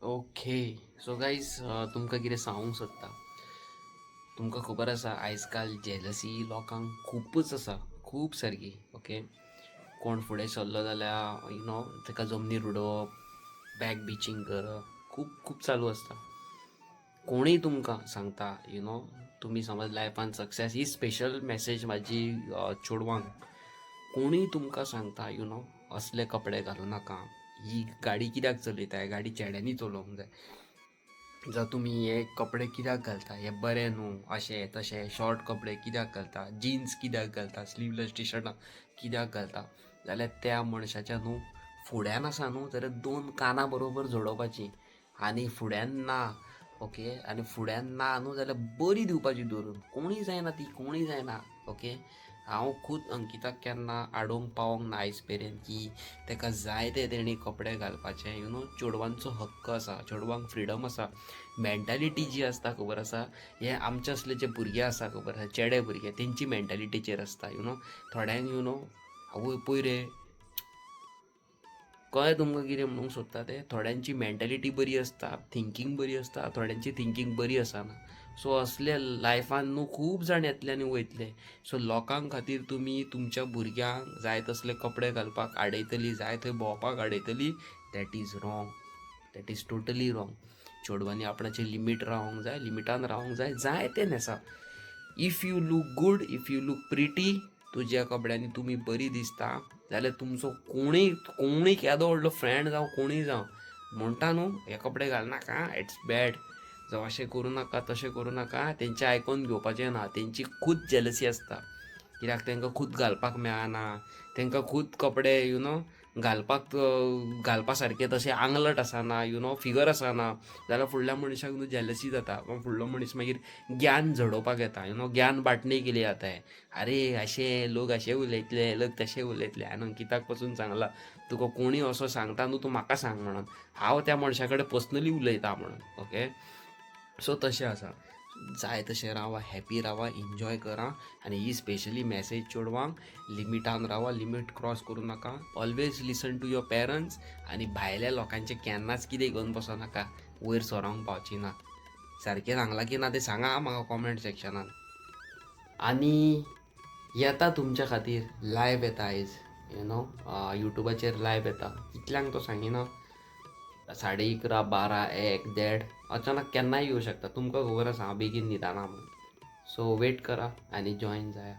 Okay. So guys, तुमकां कितें सांगूंक सोदता. तुमकां खबर आसा आयज काल जेलसी लोकांक खूबच आसा, खूब सारकी. ओके. कोण फुडें सरलो जाल्यार ताका जमनीर उडोवप, बॅक बिचींग करप, खूब खूब चालू आसता. कोणीय तुमकां सांगता तुमी समज लायफान सक्सेस ही स्पेशल मेसेज म्हाजी चेडवांक. कोणीय तुमकां सांगता असले कपडे घालूं नाका, ही गाडी कित्याक चलयता, गाडी चेड्यांनी चलोवंक जाय, जावं तुमी हे कपडे कित्याक घालता, हे बरे न्हू, अशे तशे शॉर्ट कपडे कित्याक घालता, जिन्स कित्याक घालता, स्लीवलेस टी शर्टां कित्याक घालता, जाल्यार त्या मनशाच्या फुड्यान आसा जाल्यार 2 कानां बरोबर जोडोवपाची आनी फुड्यान ना. ओके. आनी फुड्यान ना जाल्यार बरी दिवपाची धरून, कोणीय जायना ती, कोणीय जायना. ओके. हांव खूद अंकिताक केन्ना आडोवंक पावोंक ना आयज मेरेन की ताका जाय ते तेणी कपडे घालपाचे. चेडवांचो हक्क आसा, चेडवांक फ्रिडम आसा. मेंटॅलिटी जी आसता खबर आसा, हे आमचे असले जे भुरगे आसा खबर आसा, चेडे भुरगे, तेंची मेंटॅलिटीचेर आसता. थोड्यांक आवय पळय रे, कळ्ळें तुमकां कितें म्हणूंक सोदता ते. थोड्यांची मेंटॅलिटी बरी आसता, थिंकींग बरी आसता, थोड्यांची थिंकींग बरी आसना. सो असले लायफान खूब जाण येतले आनी वयतले. सो लोकांक खातीर तुमी तुमच्या भुरग्यांक जाय तसले कपडे घालपाक आडयतली, जाय थंय भोंवपाक आडयतली, that is wrong. That is totally wrong. चेडवांनी आपणाचें लिमीट रावोंक जाय, लिमिटान रावोंक जाय, जाय तें न्हेसा. If you look good, if you look pretty, तुज्या कपड्यांनी तुमी बरी दिसता, जाल्यार तुमचो कोणूय केदो व्हडलो फ्रेंड जावं कोणूय जावं म्हणटा न्हू हे कपडे घालनाका, इट्स बॅड, जावं अशें करूं नाका, तशें करूं नाका, तेंचें आयकून घेवपाचें ना. तेंची खूद जेलसी आसता, कित्याक तेंकां खूद घालपाक मेळना, तेंकां खूद कपडे घालपा सारके तशें आंगलट आसना, फिगर आसना, जाल्यार फुडल्या मनशाक जेलसी जाता. फुडलो मनीस मागीर ज्ञान झडोवपाक येता, ज्ञान बांटने के लिए आता है. अरे लोक असे उलयतले, लोक तशे उलयतले. आनी अंकिताक पासून सांगला, तुका कोणीय असो सांगता न्हू, तूं म्हाका सांग म्हणून, हांव त्या मनशा कडेन पर्सनली उलयता म्हणून. ओके. सो तशें आसा. जाय तशें रावा, हॅपी रावा, एन्जॉय करा. आनी ही स्पेशली मॅसेज चेडवांक, लिमिटान रावा, लिमीट क्रॉस करूं नाका. Always listen to your parents. आनी भायल्या लोकांचें केन्नाच कितें घेवन बसो नाका, वयर सरोंक पावची ना. सारकें सांगलां की ना तें सांगा म्हाका कॉमेंट सेक्शनान. आनी येता तुमच्या खातीर लायव्ह येता आयज, युट्यूबाचेर लायव्ह येता. इतल्यांक तो सांगिना, 11:30, 12, 1, 1:30 अचानक केन्नाय येवं शकता. तुमकां खबर आसा हांव बेगीन न्हिदना म्हणून. सो वेट करा आनी जॉईन जाया.